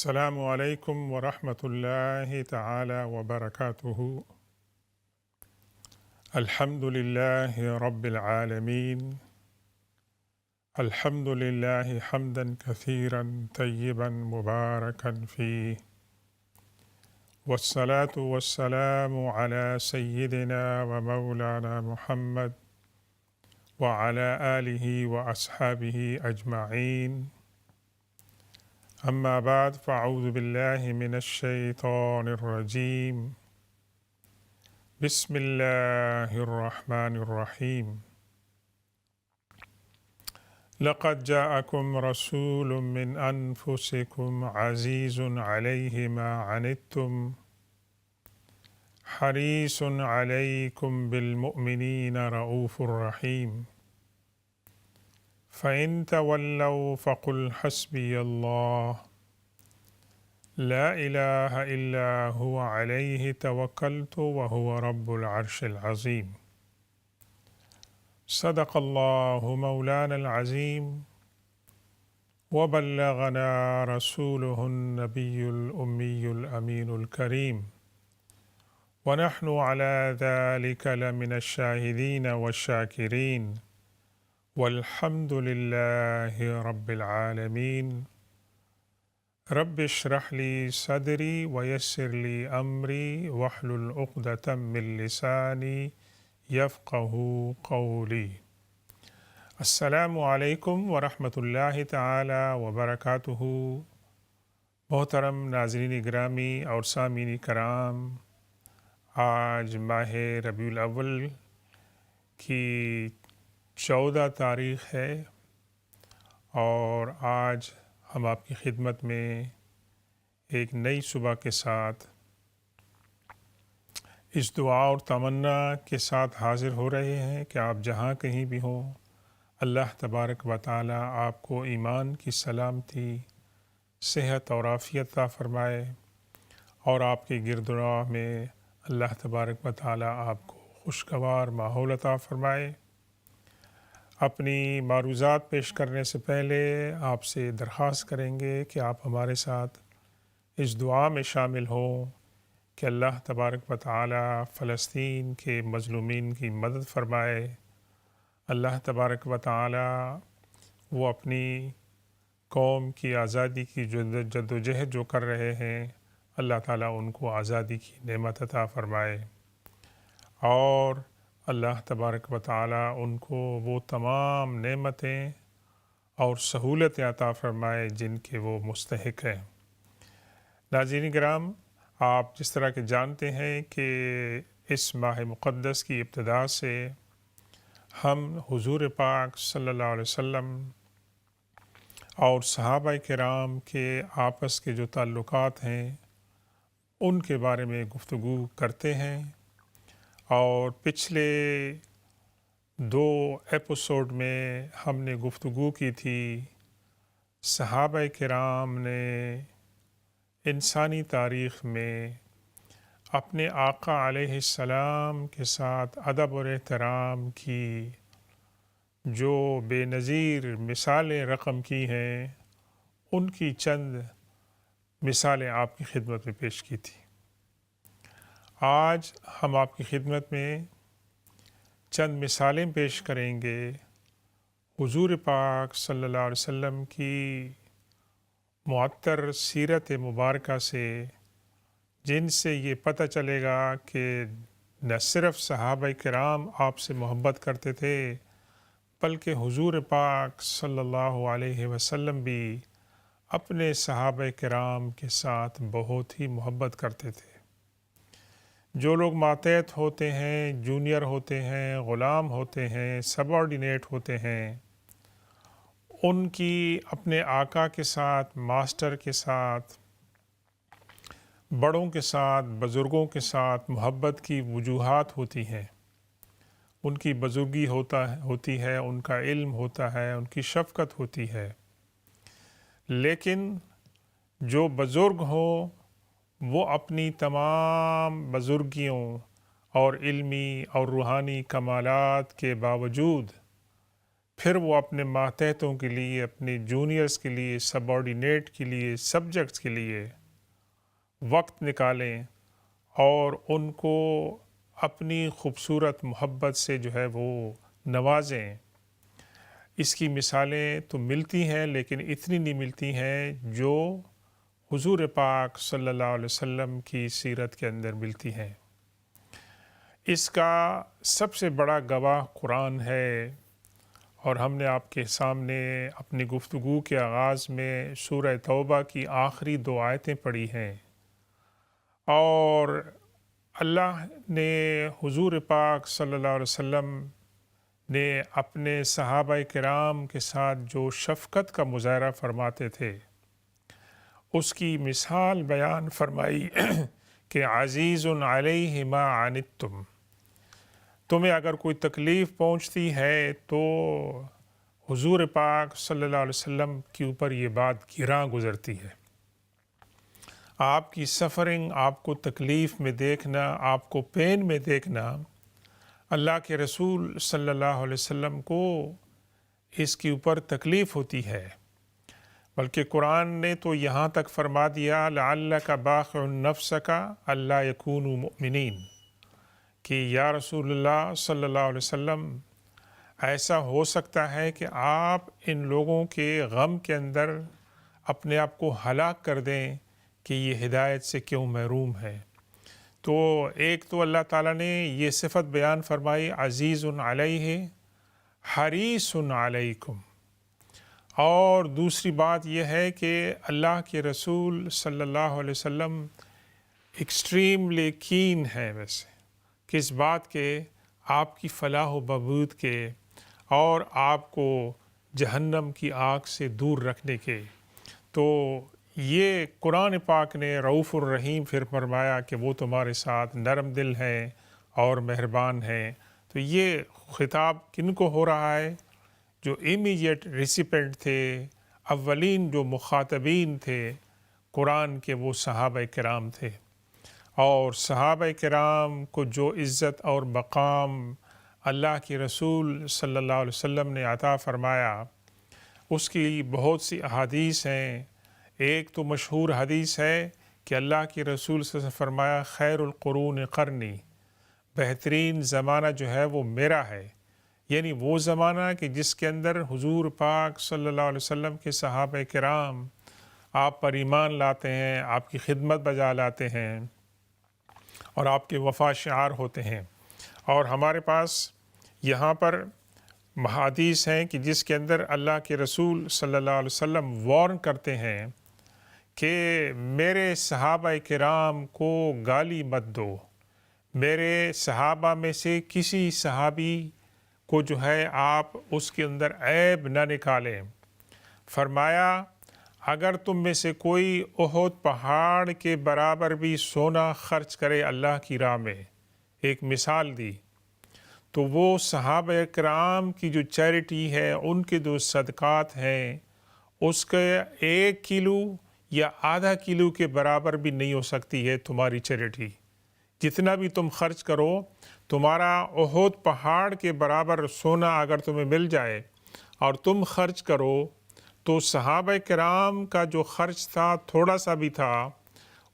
السلام علیکم ورحمۃ اللہ تعالی وبرکاتہ۔ الحمد للہ رب العالمین، الحمد للہ حمدا کثیرا طیبا مبارکا فیہ، والصلاة والسلام علی سیدنا ومولانا محمد وعلی آلہ واصحابہ اجمعین۔ اما بعد فاعوذ باللہ من الشیطان الرجیم، بسم اللہ الرحمن الرحیم۔ لقد جاءکم رسول من انفسکم عزیز علیہ ما عنتم حریص علیکم بالمؤمنین رؤوف رحیم۔ فَإِن تَوَلَّوْا فَقُلْ حَسْبِيَ اللَّهُ لَا إِلَهَ إِلَّا هُوَ عَلَيْهِ تَوَكَّلْتُ وَهُوَ رَبُّ الْعَرْشِ الْعَظِيمِ۔ صدق اللَّهُ مَوْلَانَا الْعَظِيمُ، وَبَلَّغَنَا رَسُولُهُ النَّبِيُّ الْأُمِّيُّ الْأَمِينُ الْكَرِيمُ، وَنَحْنُ عَلَى ذَلِكَ لَمِنَ الشَّاهِدِينَ وَالشَّاكِرِينَ، والحمد للہ رب العالمین۔ رب اشرح لی صدری ویسر لی امری واحلل عقدۃ من لسانی یفقہوا قولی۔ السلام علیکم ورحمۃ اللہ تعالی وبرکاتہ۔ محترم ناظرین گرامی اور سامعین کرام، آج ماہ ربیع الاول کی 14 تاریخ ہے، اور آج ہم آپ کی خدمت میں ایک نئی صبح کے ساتھ اس دعا اور تمنا کے ساتھ حاضر ہو رہے ہیں کہ آپ جہاں کہیں بھی ہوں، اللہ تبارک و تعالی آپ کو ایمان کی سلامتی، صحت اور عافیت عطا فرمائے، اور آپ کے گرد و نواح میں اللہ تبارک و تعالی آپ کو خوشگوار ماحول عطا فرمائے۔ اپنی معروضات پیش کرنے سے پہلے آپ سے درخواست کریں گے کہ آپ ہمارے ساتھ اس دعا میں شامل ہوں کہ اللہ تبارک و تعالی فلسطین کے مظلومین کی مدد فرمائے۔ اللہ تبارک و تعالی وہ اپنی قوم کی آزادی کی جدوجہد جو کر رہے ہیں، اللہ تعالی ان کو آزادی کی نعمت عطا فرمائے، اور اللہ تبارک و تعالی ان کو وہ تمام نعمتیں اور سہولتیں عطا فرمائے جن کے وہ مستحق ہیں۔ ناظرین کرام، آپ جس طرح کہ جانتے ہیں کہ اس ماہ مقدس کی ابتدا سے ہم حضور پاک صلی اللہ علیہ وسلم اور صحابہ کرام کے آپس کے جو تعلقات ہیں ان کے بارے میں گفتگو کرتے ہیں، اور پچھلے 2 ایپیسوڈ میں ہم نے گفتگو کی تھی صحابہ کرام نے انسانی تاریخ میں اپنے آقا علیہ السلام کے ساتھ ادب اور احترام کی جو بے نظیر مثالیں رقم کی ہیں، ان کی چند مثالیں آپ کی خدمت میں پیش کی تھی۔ آج ہم آپ کی خدمت میں چند مثالیں پیش کریں گے حضور پاک صلی اللہ علیہ وسلم کی معطر سیرت مبارکہ سے، جن سے یہ پتہ چلے گا کہ نہ صرف صحابہ کرام آپ سے محبت کرتے تھے، بلکہ حضور پاک صلی اللہ علیہ وسلم بھی اپنے صحابہ کرام کے ساتھ بہت ہی محبت کرتے تھے۔ جو لوگ ماتحت ہوتے ہیں، جونیئر ہوتے ہیں، غلام ہوتے ہیں، سبارڈینیٹ ہوتے ہیں، ان کی اپنے آقا کے ساتھ، ماسٹر کے ساتھ، بڑوں کے ساتھ، بزرگوں کے ساتھ محبت کی وجوہات ہوتی ہیں۔ ان کی بزرگی ہوتی ہے، ان کا علم ہوتا ہے، ان کی شفقت ہوتی ہے، لیکن جو بزرگ ہوں وہ اپنی تمام بزرگیوں اور علمی اور روحانی کمالات کے باوجود پھر وہ اپنے ماتحتوں کے لیے، اپنے جونیئرز کے لیے، سب آرڈینیٹ کے لیے، سبجیکٹس کے لیے وقت نکالیں اور ان کو اپنی خوبصورت محبت سے جو ہے وہ نوازیں۔ اس کی مثالیں تو ملتی ہیں لیکن اتنی نہیں ملتی ہیں جو حضور پاک صلی اللہ علیہ وسلم کی سیرت کے اندر ملتی ہیں۔ اس کا سب سے بڑا گواہ قرآن ہے، اور ہم نے آپ کے سامنے اپنی گفتگو کے آغاز میں سورہ توبہ کی آخری 2 آیتیں پڑھی ہیں، اور اللہ نے حضور پاک صلی اللہ علیہ وسلم نے اپنے صحابہ کرام کے ساتھ جو شفقت کا مظاہرہ فرماتے تھے اس کی مثال بیان فرمائی کہ عزیز علیہ ما عنتم، تمہیں اگر کوئی تکلیف پہنچتی ہے تو حضور پاک صلی اللہ علیہ وسلم کے اوپر یہ بات گراں گزرتی ہے۔ آپ کی سفرنگ، آپ کو تکلیف میں دیکھنا، آپ کو پین میں دیکھنا، اللہ کے رسول صلی اللہ علیہ وسلم کو اس کے اوپر تکلیف ہوتی ہے، بلکہ قرآن نے تو یہاں تک فرما دیا لعلک باخع نفسک الا یکونوا مؤمنین، کہ یا رسول اللہ صلی اللہ علیہ وسلم ایسا ہو سکتا ہے کہ آپ ان لوگوں کے غم کے اندر اپنے آپ کو ہلاک کر دیں کہ یہ ہدایت سے کیوں محروم ہے۔ تو ایک تو اللہ تعالیٰ نے یہ صفت بیان فرمائی عزیز علیہ حریص علیکم، اور دوسری بات یہ ہے کہ اللہ کے رسول صلی اللہ علیہ وسلم ایکسٹریملی کین ہے ویسے کس بات کے، آپ کی فلاح و بہبود کے اور آپ کو جہنم کی آگ سے دور رکھنے کے۔ تو یہ قرآن پاک نے رؤوف الرحیم پھر فرمایا کہ وہ تمہارے ساتھ نرم دل ہے اور مہربان ہے۔ تو یہ خطاب کن کو ہو رہا ہے؟ جو امیجیٹ ریسیپینٹ تھے، اولین جو مخاطبین تھے قرآن کے، وہ صحابہ کرام تھے، اور صحابہ کرام کو جو عزت اور مقام اللہ کے رسول صلی اللہ علیہ وسلم نے عطا فرمایا اس کی بہت سی احادیث ہیں۔ ایک تو مشہور حدیث ہے کہ اللہ کے رسول صلی اللہ علیہ وسلم نے فرمایا خیر القرون قرنی، بہترین زمانہ جو ہے وہ میرا ہے، یعنی وہ زمانہ کہ جس کے اندر حضور پاک صلی اللہ علیہ وسلم کے صحابہ کرام آپ پر ایمان لاتے ہیں، آپ کی خدمت بجا لاتے ہیں اور آپ کے وفا شعار ہوتے ہیں۔ اور ہمارے پاس یہاں پر حدیث ہیں کہ جس کے اندر اللہ کے رسول صلی اللہ علیہ وسلم وارن کرتے ہیں کہ میرے صحابہ کرام کو گالی مت دو، میرے صحابہ میں سے کسی صحابی کو جو ہے آپ اس کے اندر عیب نہ نکالیں۔ فرمایا اگر تم میں سے کوئی احد پہاڑ کے برابر بھی سونا خرچ کرے اللہ کی راہ میں، ایک مثال دی، تو وہ صحابہ کرام کی جو چیریٹی ہے، ان کے جو صدقات ہیں، اس کے 1 کلو یا آدھا کلو کے برابر بھی نہیں ہو سکتی ہے تمہاری چیریٹی۔ جتنا بھی تم خرچ کرو، تمہارا احد پہاڑ کے برابر سونا اگر تمہیں مل جائے اور تم خرچ کرو، تو صحابہ کرام کا جو خرچ تھا تھوڑا سا بھی تھا،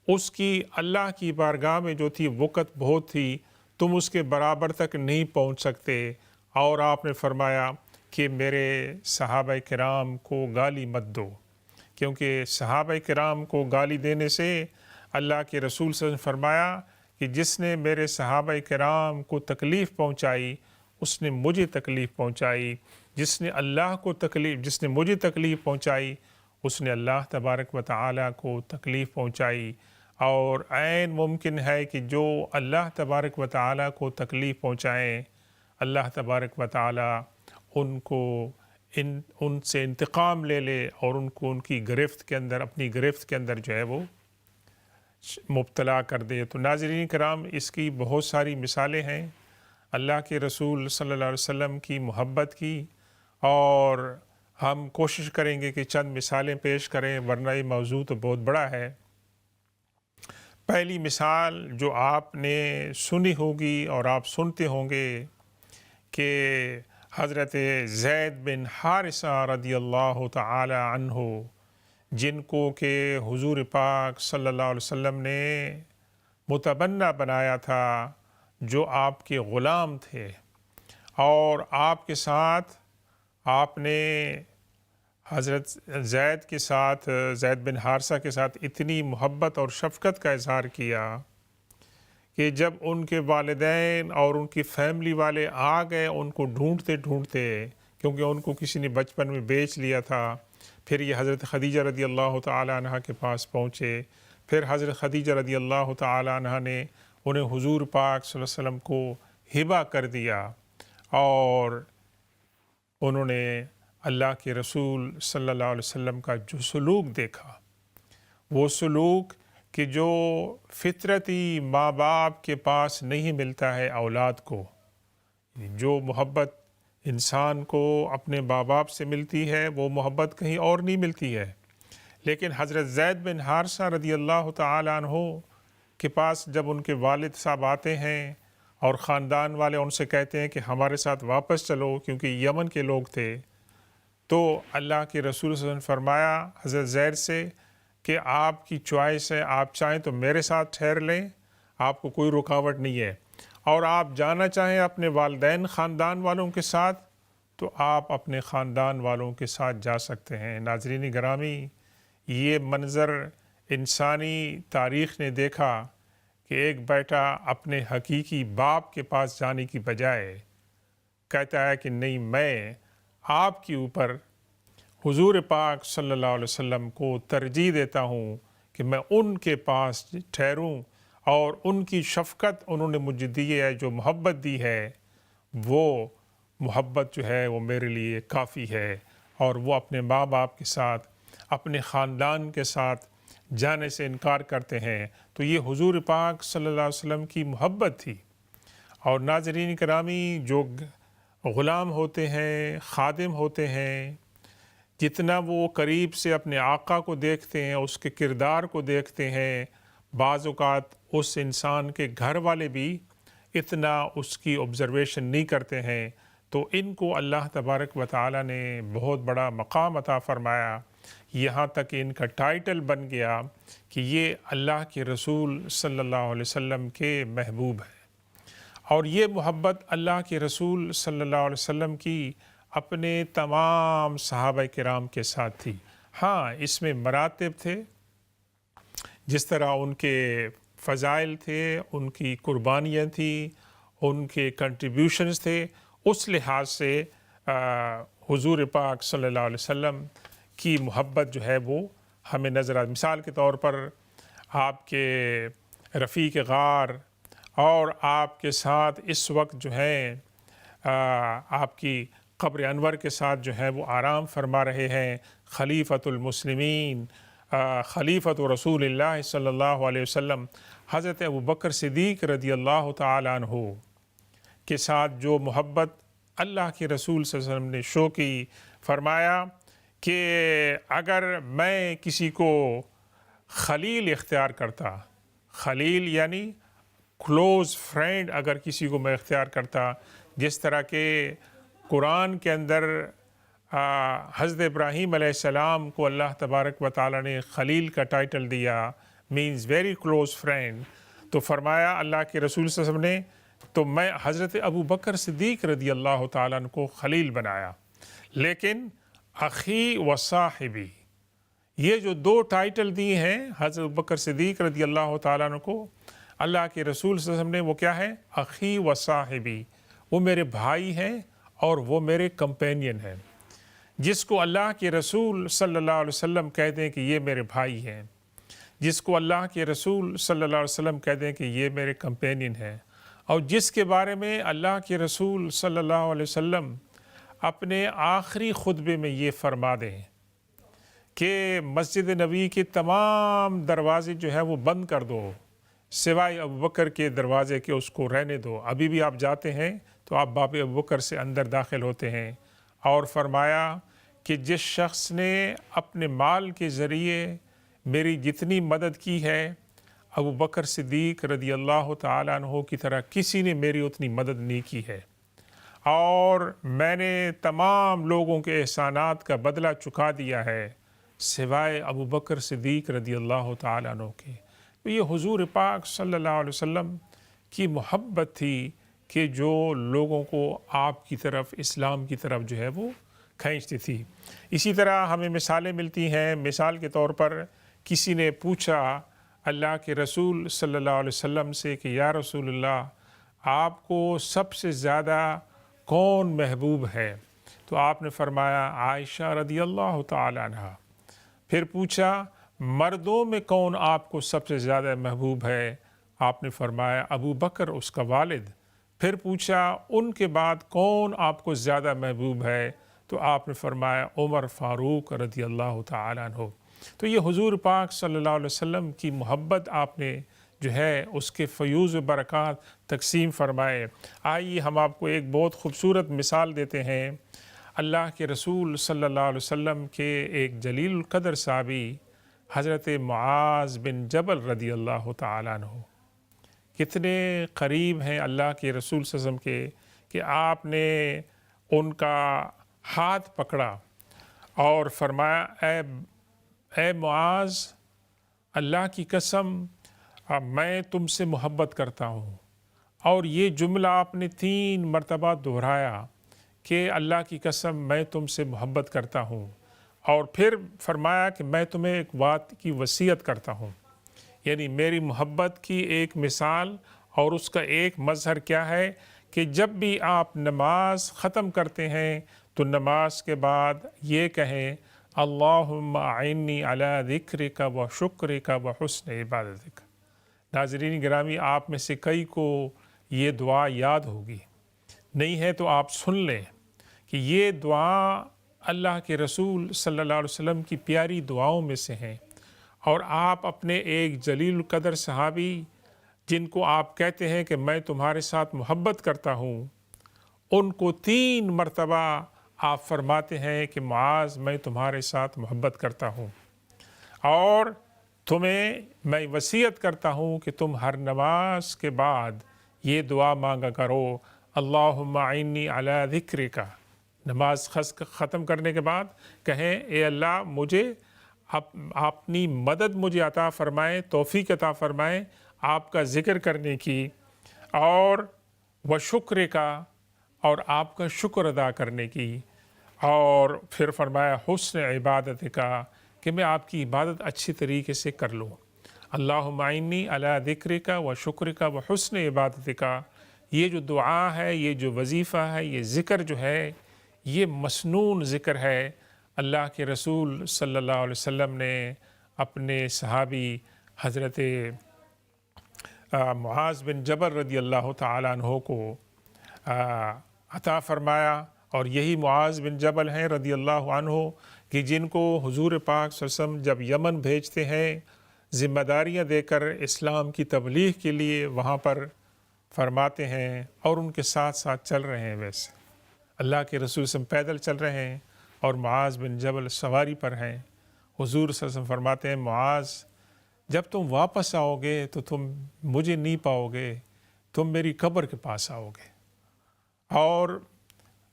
اس کی اللہ کی بارگاہ میں جو تھی وقت بہت تھی، تم اس کے برابر تک نہیں پہنچ سکتے۔ اور آپ نے فرمایا کہ میرے صحابہ کرام کو گالی مت دو، کیونکہ صحابہ کرام کو گالی دینے سے اللہ کے رسول صلی اللہ علیہ وسلم نے فرمایا کہ جس نے میرے صحابہ کرام کو تکلیف پہنچائی اس نے مجھے تکلیف پہنچائی، جس نے مجھے تکلیف پہنچائی اس نے اللہ تبارک و تعالیٰ کو تکلیف پہنچائی۔ اور عین ممکن ہے کہ جو اللہ تبارک و تعالیٰ کو تکلیف پہنچائیں، اللہ تبارک و تعالیٰ ان سے انتقام لے لے اور ان کو ان کی گرفت کے اندر، اپنی گرفت کے اندر جو ہے وہ مبتلا کر دے۔ تو ناظرین کرام، اس کی بہت ساری مثالیں ہیں اللہ کے رسول صلی اللہ علیہ وسلم کی محبت کی، اور ہم کوشش کریں گے کہ چند مثالیں پیش کریں، ورنہ یہ موضوع تو بہت بڑا ہے۔ پہلی مثال جو آپ نے سنی ہوگی اور آپ سنتے ہوں گے کہ حضرت زید بن حارثہ رضی اللہ تعالی عنہ، جن کو کہ حضور پاک صلی اللہ علیہ وسلم نے متبنہ بنایا تھا، جو آپ کے غلام تھے، اور آپ کے ساتھ آپ نے حضرت زید کے ساتھ، زید بن حارثہ کے ساتھ اتنی محبت اور شفقت کا اظہار کیا کہ جب ان کے والدین اور ان کی فیملی والے آ گئے ان کو ڈھونڈتے ڈھونڈتے، کیونکہ ان کو کسی نے بچپن میں بیچ لیا تھا، پھر یہ حضرت خدیجہ رضی اللہ تعالی عنہ کے پاس پہنچے، پھر حضرت خدیجہ رضی اللہ تعالی عنہ نے انہیں حضور پاک صلی اللہ علیہ وسلم کو ہبہ کر دیا، اور انہوں نے اللہ کے رسول صلی اللہ علیہ وسلم کا جو سلوک دیکھا، وہ سلوک کہ جو فطرتی ماں باپ کے پاس نہیں ملتا ہے اولاد کو، جو محبت انسان کو اپنے ماں باپ سے ملتی ہے وہ محبت کہیں اور نہیں ملتی ہے، لیکن حضرت زید بن حارثہ رضی اللہ تعالی عنہ کے پاس جب ان کے والد صاحب آتے ہیں اور خاندان والے ان سے کہتے ہیں کہ ہمارے ساتھ واپس چلو، کیونکہ یمن کے لوگ تھے، تو اللہ کے رسول صلی اللہ علیہ وسلم نے فرمایا حضرت زید سے کہ آپ کی چوائس ہے، آپ چاہیں تو میرے ساتھ ٹھہر لیں، آپ کو کوئی رکاوٹ نہیں ہے، اور آپ جانا چاہیں اپنے والدین خاندان والوں کے ساتھ تو آپ اپنے خاندان والوں کے ساتھ جا سکتے ہیں۔ ناظرین گرامی، یہ منظر انسانی تاریخ نے دیکھا کہ ایک بیٹا اپنے حقیقی باپ کے پاس جانے کی بجائے کہتا ہے کہ نہیں، میں آپ کے اوپر حضور پاک صلی اللہ علیہ وسلم کو ترجیح دیتا ہوں کہ میں ان کے پاس ٹھہروں، اور ان کی شفقت انہوں نے مجھے دی ہے، جو محبت دی ہے، وہ محبت جو ہے وہ میرے لیے کافی ہے، اور وہ اپنے ماں باپ کے ساتھ، اپنے خاندان کے ساتھ جانے سے انکار کرتے ہیں۔ تو یہ حضور پاک صلی اللہ علیہ وسلم کی محبت تھی۔ اور ناظرین کرامی، جو غلام ہوتے ہیں، خادم ہوتے ہیں، جتنا وہ قریب سے اپنے آقا کو دیکھتے ہیں، اس کے کردار کو دیکھتے ہیں، بعض اوقات اس انسان کے گھر والے بھی اتنا اس کی آبزرویشن نہیں کرتے ہیں، تو ان کو اللہ تبارک و تعالی نے بہت بڑا مقام عطا فرمایا، یہاں تک کہ ان کا ٹائٹل بن گیا کہ یہ اللہ کے رسول صلی اللہ علیہ وسلم کے محبوب ہیں۔ اور یہ محبت اللہ کے رسول صلی اللہ علیہ وسلم کی اپنے تمام صحابہ کرام کے ساتھ تھی۔ ہاں، اس میں مراتب تھے، جس طرح ان کے فضائل تھے، ان کی قربانیاں تھیں، ان کے کنٹریبیوشنز تھے، اس لحاظ سے حضور پاک صلی اللہ علیہ وسلم کی محبت جو ہے وہ ہمیں نظر آتی۔ مثال کے طور پر آپ کے رفیق غار اور آپ کے ساتھ اس وقت جو ہے آپ کی قبر انور کے ساتھ جو ہے وہ آرام فرما رہے ہیں خلیفۃ المسلمین، خلیفۃ رسول اللہ صلی اللہ علیہ وسلم، حضرت ابوبکر صدیق رضی اللہ تعالی عنہ کے ساتھ جو محبت اللہ کے رسول صلی اللہ علیہ وسلم نے شو کی، فرمایا کہ اگر میں کسی کو خلیل اختیار کرتا، خلیل یعنی کلوز فرینڈ، اگر کسی کو میں اختیار کرتا، جس طرح کہ قرآن کے اندر حضرت ابراہیم علیہ السلام کو اللہ تبارک و تعالیٰ نے خلیل کا ٹائٹل دیا، مینز ویری کلوز فرینڈ، تو فرمایا اللہ کے رسول صلی اللہ علیہ وسلم نے تو میں حضرت ابوبکر صدیق رضی اللہ تعالیٰ عنہ کو خلیل بنایا، لیکن اخی و صاحبی، یہ جو دو ٹائٹل دیے ہیں حضرت ابوبکر صدیق رضی اللہ تعالیٰ عنہ کو اللہ کے رسول صلی اللہ علیہ وسلم نے، وہ کیا ہے؟ اخی و صاحبی، وہ میرے بھائی ہیں اور وہ میرے کمپینین ہیں۔ جس کو اللہ کے رسول صلی اللہ علیہ وسلم کہہ دیں کہ یہ میرے بھائی ہیں، جس کو اللہ کے رسول صلی اللہ علیہ وسلم کہہ دیں کہ یہ میرے کمپینین ہیں، اور جس کے بارے میں اللہ کے رسول صلی اللہ علیہ وسلم اپنے آخری خطبے میں یہ فرما دیں کہ مسجد نبی کے تمام دروازے جو ہے وہ بند کر دو، سوائے ابوبکر کے دروازے کے، اس کو رہنے دو۔ ابھی بھی آپ جاتے ہیں تو آپ باب ابوبکر سے اندر داخل ہوتے ہیں، اور فرمایا کہ جس شخص نے اپنے مال کے ذریعے میری جتنی مدد کی ہے، ابوبکر صدیق رضی اللہ تعالیٰ عنہ کی طرح کسی نے میری اتنی مدد نہیں کی ہے۔ اور میں نے تمام لوگوں کے احسانات کا بدلہ چکا دیا ہے سوائے ابو بکر صدیق رضی اللہ تعالیٰ عنہ کے۔ تو یہ حضور پاک صلی اللہ علیہ وسلم کی محبت تھی کہ جو لوگوں کو آپ کی طرف، اسلام کی طرف جو ہے وہ کھینچتی تھی۔ اسی طرح ہمیں مثالیں ملتی ہیں۔ مثال کے طور پر کسی نے پوچھا اللہ کے رسول صلی اللہ علیہ وسلم سے کہ یا رسول اللہ، آپ کو سب سے زیادہ کون محبوب ہے؟ تو آپ نے فرمایا عائشہ رضی اللہ تعالی عنہ۔ پھر پوچھا مردوں میں کون آپ کو سب سے زیادہ محبوب ہے؟ آپ نے فرمایا ابو بکر، اس کا والد۔ پھر پوچھا ان کے بعد کون آپ کو زیادہ محبوب ہے؟ تو آپ نے فرمایا عمر فاروق رضی اللہ تعالیٰ عنہ۔ تو یہ حضور پاک صلی اللہ علیہ وسلم کی محبت آپ نے جو ہے اس کے فیوز و برکات تقسیم فرمائے۔ آئیے ہم آپ کو ایک بہت خوبصورت مثال دیتے ہیں۔ اللہ کے رسول صلی اللہ علیہ وسلم کے ایک جلیل القدر صحابی حضرت معاذ بن جبل رضی اللہ تعالیٰ عنہ کتنے قریب ہیں اللہ کے رسول صلی اللہ علیہ وسلم کے کہ آپ نے ان کا ہاتھ پکڑا اور فرمایا اے معاذ، اللہ کی قسم میں تم سے محبت کرتا ہوں۔ اور یہ جملہ آپ نے 3 مرتبہ دہرایا کہ اللہ کی قسم میں تم سے محبت کرتا ہوں، اور پھر فرمایا کہ میں تمہیں ایک بات کی وصیت کرتا ہوں، یعنی میری محبت کی ایک مثال اور اس کا ایک مظہر کیا ہے کہ جب بھی آپ نماز ختم کرتے ہیں تو نماز کے بعد یہ کہیں اللہم اعنی علی ذکرک و شکرک و حسن عبادتک۔ ناظرین گرامی، آپ میں سے کئی کو یہ دعا یاد ہوگی، نہیں ہے تو آپ سن لیں کہ یہ دعا اللہ کے رسول صلی اللہ علیہ وسلم کی پیاری دعاؤں میں سے ہیں، اور آپ اپنے ایک جلیل القدر صحابی جن کو آپ کہتے ہیں کہ میں تمہارے ساتھ محبت کرتا ہوں، ان کو 3 مرتبہ آپ فرماتے ہیں کہ معاذ میں تمہارے ساتھ محبت کرتا ہوں، اور تمہیں میں وصیت کرتا ہوں کہ تم ہر نماز کے بعد یہ دعا مانگا کرو اللہم اعنی علی ذکرک۔ نماز ختم کرنے کے بعد کہیں اے اللہ مجھے اپنی مدد مجھے عطا فرمائیں، توفیق عطا فرمائیں آپ کا ذکر کرنے کی، اور و شکر کا، اور آپ کا شکر ادا کرنے کی، اور پھر فرمایا حسن عبادت کا کہ میں آپ کی عبادت اچھی طریقے سے کر لوں۔ اللہم اعنی علی ذکرک و شکرک و حسن عبادت کا، یہ جو دعا ہے، یہ جو وظیفہ ہے، یہ ذکر جو ہے، یہ مسنون ذکر ہے۔ اللہ کے رسول صلی اللہ علیہ وسلم نے اپنے صحابی حضرت معاذ بن جبل رضی اللہ تعالیٰ عنہ کو عطا فرمایا، اور یہی معاذ بن جبل ہیں رضی اللہ عنہ کہ جن کو حضور پاک صلی اللہ علیہ وسلم جب یمن بھیجتے ہیں ذمہ داریاں دے کر اسلام کی تبلیغ کے لیے وہاں پر فرماتے ہیں، اور ان کے ساتھ ساتھ چل رہے ہیں۔ ویسے اللہ کے رسول صلی اللہ علیہ وسلم پیدل چل رہے ہیں اور معاذ بن جبل سواری پر ہیں۔ حضور صلی اللہ علیہ وسلم فرماتے ہیں معاذ، جب تم واپس آؤ گے تو تم مجھے نہیں پاؤ گے، تم میری قبر کے پاس آؤ گے۔ اور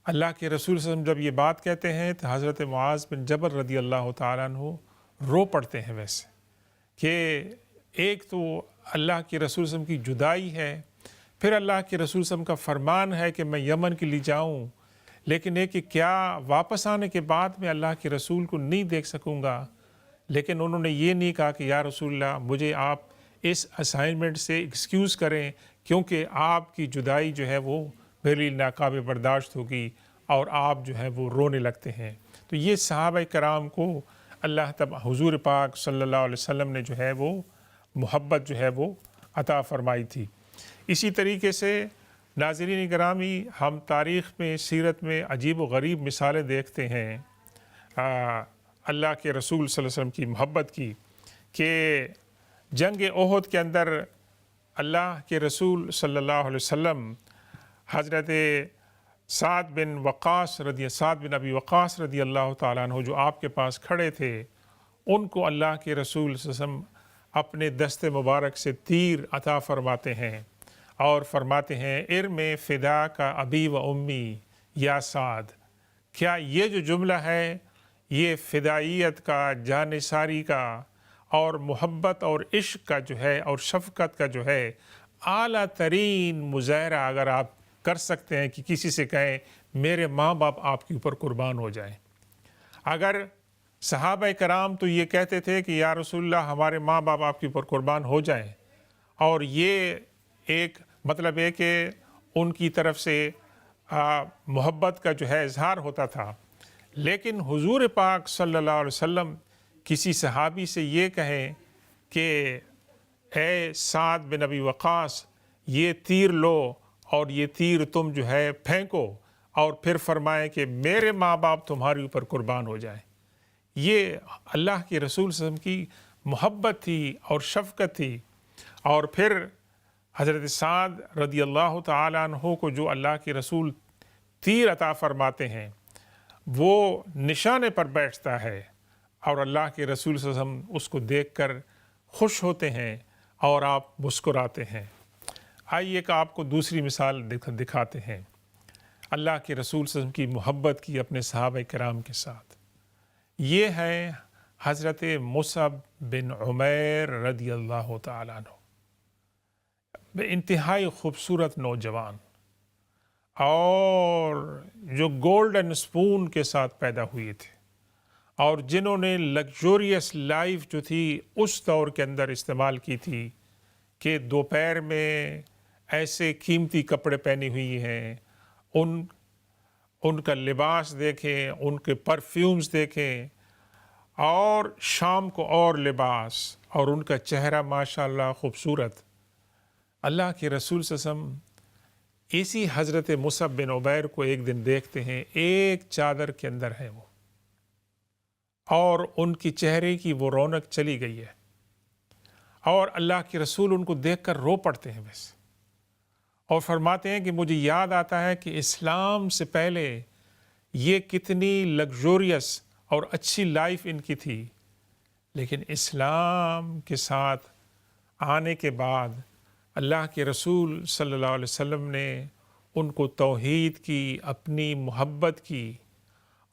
اللہ کے رسول صلی اللہ علیہ وسلم جب یہ بات کہتے ہیں تو حضرت معاذ بن جبل رضی اللہ تعالیٰ عنہ رو پڑتے ہیں، ویسے کہ ایک تو اللہ کے رسول صلی اللہ علیہ وسلم کی جدائی ہے، پھر اللہ کے رسول صلی اللہ علیہ وسلم کا فرمان ہے کہ میں یمن کے لیے جاؤں، لیکن ایک کہ کیا واپس آنے کے بعد میں اللہ کے رسول کو نہیں دیکھ سکوں گا؟ لیکن انہوں نے یہ نہیں کہا کہ یا رسول اللہ مجھے آپ اس اسائنمنٹ سے ایکسکیوز کریں، کیونکہ آپ کی جدائی جو ہے وہ میرے لیے ناقابل برداشت ہوگی، اور آپ جو ہے وہ رونے لگتے ہیں۔ تو یہ صحابہ کرام کو اللہ حضور پاک صلی اللہ علیہ وسلم نے جو ہے وہ محبت جو ہے وہ عطا فرمائی تھی۔ اسی طریقے سے ناظرین گرامی، ہم تاریخ میں، سیرت میں عجیب و غریب مثالیں دیکھتے ہیں اللہ کے رسول صلی اللہ علیہ وسلم کی محبت کی، کہ جنگ احد کے اندر اللہ کے رسول صلی اللہ علیہ وسلم حضرت سعد بن ابی وقاص رضی اللہ تعالیٰ عنہ جو آپ کے پاس کھڑے تھے، ان کو اللہ کے رسول صلی اللہ علیہ وسلم اپنے دست مبارک سے تیر عطا فرماتے ہیں، اور فرماتے ہیں ارم فدا کا ابی و امی، یا سعد، کیا یہ جو جملہ ہے یہ فدائیت کا، جانثاری کا اور محبت اور عشق کا جو ہے اور شفقت کا جو ہے اعلیٰ ترین مظاہرہ اگر آپ کر سکتے ہیں کہ کسی سے کہیں میرے ماں باپ آپ کے اوپر قربان ہو جائیں۔ اگر صحابہ کرام تو یہ کہتے تھے کہ یا رسول اللہ ہمارے ماں باپ آپ کے اوپر قربان ہو جائیں، اور یہ ایک مطلب ہے کہ ان کی طرف سے محبت کا جو ہے اظہار ہوتا تھا، لیکن حضور پاک صلی اللہ علیہ وسلم کسی صحابی سے یہ کہیں کہ اے سعد بن ابی وقاص یہ تیر لو اور یہ تیر تم جو ہے پھینکو، اور پھر فرمائیں کہ میرے ماں باپ تمہارے اوپر قربان ہو جائیں، یہ اللہ کے رسول صلی اللہ علیہ وسلم کی محبت تھی اور شفقت تھی۔ اور پھر حضرت سعد رضی اللہ تعالیٰ عنہ کو جو اللہ کے رسول تیر عطا فرماتے ہیں وہ نشانے پر بیٹھتا ہے، اور اللہ کے رسول صلی اللہ علیہ وسلم اس کو دیکھ کر خوش ہوتے ہیں اور آپ مسکراتے ہیں۔ آئیے کہ آپ کو دوسری مثال دکھاتے ہیں اللہ کے رسول صلی اللہ علیہ وسلم کی محبت کی اپنے صحابہ کرام کے ساتھ۔ یہ ہے حضرت مصعب بن عمیر رضی اللہ تعالیٰ عنہ، بے انتہائی خوبصورت نوجوان، اور جو گولڈن سپون کے ساتھ پیدا ہوئے تھے، اور جنہوں نے لگزوریس لائف جو تھی اس دور کے اندر استعمال کی تھی کہ دوپہر میں ایسے قیمتی کپڑے پہنی ہوئی ہیں، ان کا لباس دیکھیں، ان کے پرفیومز دیکھیں، اور شام کو اور لباس، اور ان کا چہرہ ماشاءاللہ خوبصورت۔ اللہ کے رسول صلی اللہ علیہ وسلم اسی حضرت مصعب بن عمیر کو ایک دن دیکھتے ہیں، ایک چادر کے اندر ہے وہ، اور ان کی چہرے کی وہ رونق چلی گئی ہے، اور اللہ کے رسول ان کو دیکھ کر رو پڑتے ہیں بس، اور فرماتے ہیں کہ مجھے یاد آتا ہے کہ اسلام سے پہلے یہ کتنی لگزوریس اور اچھی لائف ان کی تھی، لیکن اسلام کے ساتھ آنے کے بعد اللہ کے رسول صلی اللہ علیہ وسلم نے ان کو توحید کی، اپنی محبت کی،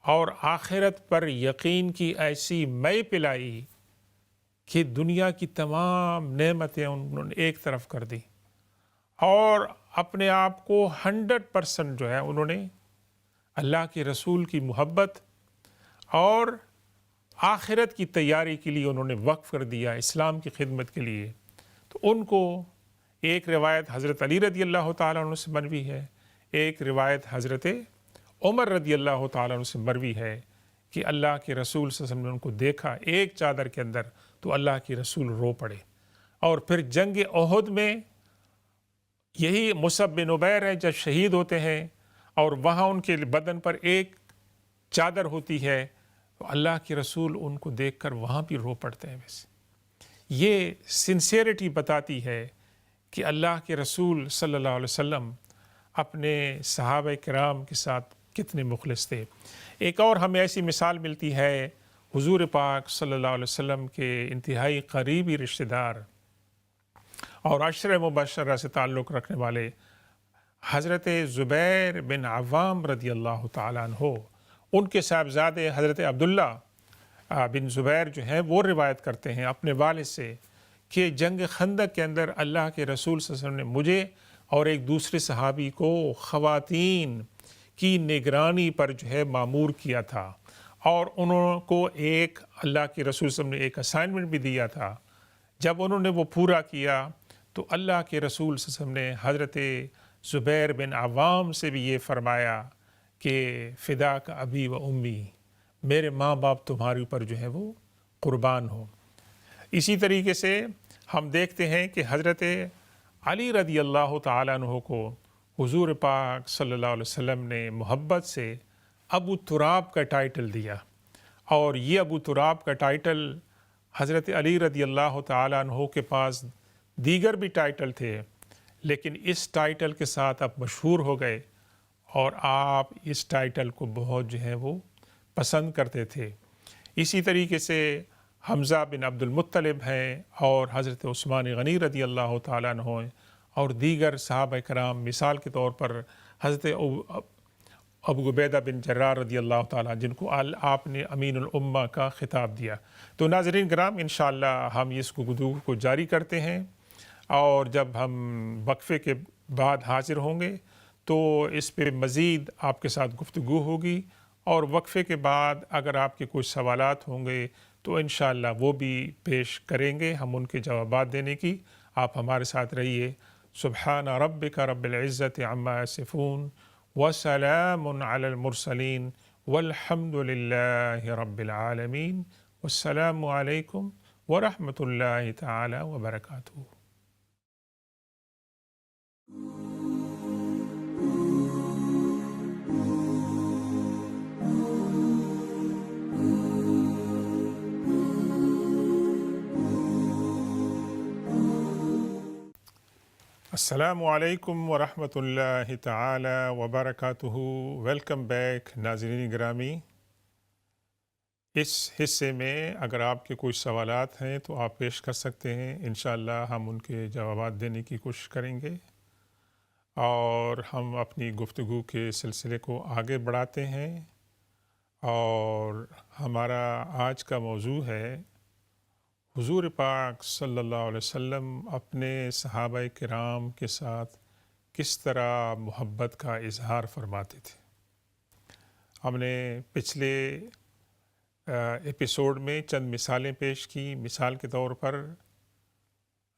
اور آخرت پر یقین کی ایسی مے پلائی کہ دنیا کی تمام نعمتیں انہوں نے ایک طرف کر دی، اور اپنے آپ کو 100% جو ہے انہوں نے اللہ کے رسول کی محبت اور آخرت کی تیاری کے لیے انہوں نے وقف کر دیا، اسلام کی خدمت کے لیے۔ تو ان کو ایک روایت حضرت علی رضی اللہ تعالیٰ عنہ سے مروی ہے، ایک روایت حضرت عمر رضی اللہ تعالیٰ عنہ سے مروی ہے کہ اللہ کے رسول صلی اللہ علیہ وسلم نے ان کو دیکھا ایک چادر کے اندر تو اللہ کے رسول رو پڑے۔ اور پھر جنگ احد میں یہی مصعب بن عمیر ہے جب شہید ہوتے ہیں، اور وہاں ان کے بدن پر ایک چادر ہوتی ہے، تو اللہ کے رسول ان کو دیکھ کر وہاں بھی رو پڑتے ہیں۔ بس یہ سنسیئرٹی بتاتی ہے کہ اللہ کے رسول صلی اللہ علیہ وسلم اپنے صحابہ کرام کے ساتھ کتنے مخلص تھے۔ ایک اور ہمیں ایسی مثال ملتی ہے حضور پاک صلی اللہ علیہ وسلم کے انتہائی قریبی رشتہ دار اور عشرہ مبشرہ سے تعلق رکھنے والے حضرت زبیر بن عوام رضی اللہ تعالیٰ عنہ، ان کے صاحبزادے حضرت عبداللہ بن زبیر جو ہیں وہ روایت کرتے ہیں اپنے والد سے کہ جنگ خندق کے اندر اللہ کے رسول صلی اللہ علیہ وسلم نے مجھے اور ایک دوسرے صحابی کو خواتین کی نگرانی پر جو ہے مامور کیا تھا، اور انہوں کو ایک اللہ کے رسول صلی اللہ علیہ وسلم نے ایک اسائنمنٹ بھی دیا تھا۔ جب انہوں نے وہ پورا کیا تو اللہ کے رسول صلی اللہ علیہ وسلم نے حضرت زبیر بن عوام سے بھی یہ فرمایا کہ فدا کا ابی و امی، میرے ماں باپ تمہارے اوپر جو ہے وہ قربان ہو۔ اسی طریقے سے ہم دیکھتے ہیں کہ حضرت علی رضی اللہ تعالیٰ عنہ کو حضور پاک صلی اللہ علیہ وسلم نے محبت سے ابو تراب کا ٹائٹل دیا، اور یہ ابو تراب کا ٹائٹل حضرت علی رضی اللہ تعالیٰ عنہ کے پاس دیگر بھی ٹائٹل تھے، لیکن اس ٹائٹل کے ساتھ آپ مشہور ہو گئے، اور آپ اس ٹائٹل کو بہت جو ہے وہ پسند کرتے تھے۔ اسی طریقے سے حمزہ بن عبد المطلب ہیں، اور حضرت عثمان غنی رضی اللہ تعالیٰ عنہ ہیں، اور دیگر صحابہ کرام، مثال کے طور پر حضرت ابو عبیدہ بن جراح رضی اللہ تعالیٰ، جن کو آپ نے امین الامہ کا خطاب دیا۔ تو ناظرین کرام، انشاءاللہ ہم اس گفتگو کو جاری کرتے ہیں، اور جب ہم وقفے کے بعد حاضر ہوں گے تو اس پہ مزید آپ کے ساتھ گفتگو ہوگی، اور وقفے کے بعد اگر آپ کے کچھ سوالات ہوں گے تو انشاءاللہ وہ بھی پیش کریں گے، ہم ان کے جوابات دینے کی۔ آپ ہمارے ساتھ رہیے۔ سبحان ربک رب العزت عما یصفون وسلام علی المرسلین والحمد للہ رب العالمین، والسلام علیکم ورحمۃ اللہ تعالی وبرکاتہ۔ السلام علیکم ورحمۃ اللہ تعالی وبرکاتہ۔ ویلکم بیک ناظرین گرامی۔ اس حصے میں اگر آپ کے کچھ سوالات ہیں تو آپ پیش کر سکتے ہیں، انشاءاللہ ہم ان کے جوابات دینے کی کوشش کریں گے، اور ہم اپنی گفتگو کے سلسلے کو آگے بڑھاتے ہیں، اور ہمارا آج کا موضوع ہے حضور پاک صلی اللہ علیہ وسلم اپنے صحابہ کرام کے ساتھ کس طرح محبت کا اظہار فرماتے تھے۔ ہم نے پچھلے ایپیسوڈ میں چند مثالیں پیش کی۔ مثال کے طور پر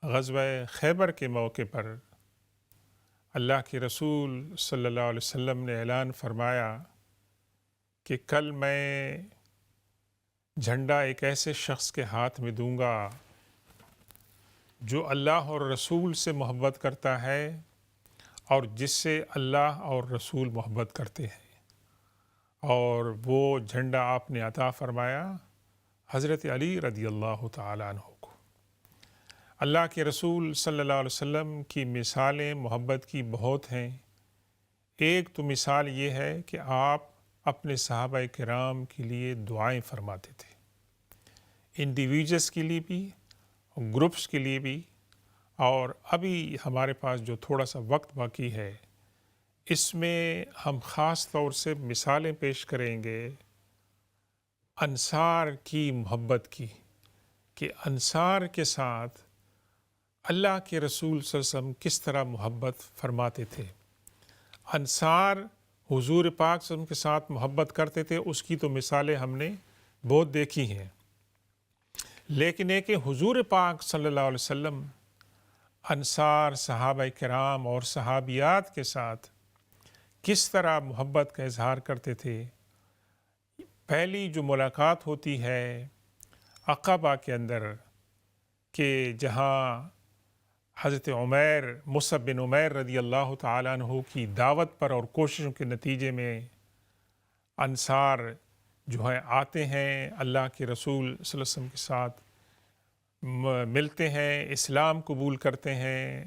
غزوہ خیبر کے موقع پر اللہ کے رسول صلی اللہ علیہ وسلم نے اعلان فرمایا کہ کل میں جھنڈا ایک ایسے شخص کے ہاتھ میں دوں گا جو اللہ اور رسول سے محبت کرتا ہے اور جس سے اللہ اور رسول محبت کرتے ہیں، اور وہ جھنڈا آپ نے عطا فرمایا حضرت علی رضی اللہ تعالیٰ عنہ کو۔ اللہ کے رسول صلی اللہ علیہ وسلم کی مثالیں محبت کی بہت ہیں۔ ایک تو مثال یہ ہے کہ آپ اپنے صحابہ کرام کے لیے دعائیں فرماتے تھے، انڈیویجولس کے لیے بھی، گروپس کے لیے بھی، اور ابھی ہمارے پاس جو تھوڑا سا وقت باقی ہے اس میں ہم خاص طور سے مثالیں پیش کریں گے انصار کی محبت کی، کہ انصار کے ساتھ اللہ کے رسول صلی اللہ علیہ وسلم کس طرح محبت فرماتے تھے۔ انصار حضور پاک صلی اللہ علیہ وسلم کے ساتھ محبت کرتے تھے، اس کی تو مثالیں ہم نے بہت دیکھی ہیں، لیکن ایک حضور پاک صلی اللہ علیہ وسلم انصار، صحابہ کرام اور صحابیات کے ساتھ کس طرح محبت کا اظہار کرتے تھے۔ پہلی جو ملاقات ہوتی ہے عقبہ کے اندر، کہ جہاں حضرت مصعب بن عمیر رضی اللہ تعالیٰ عنہ کی دعوت پر اور کوششوں کے نتیجے میں انصار جو ہے آتے ہیں، اللہ کے رسول صلی اللہ علیہ وسلم کے ساتھ ملتے ہیں، اسلام قبول کرتے ہیں۔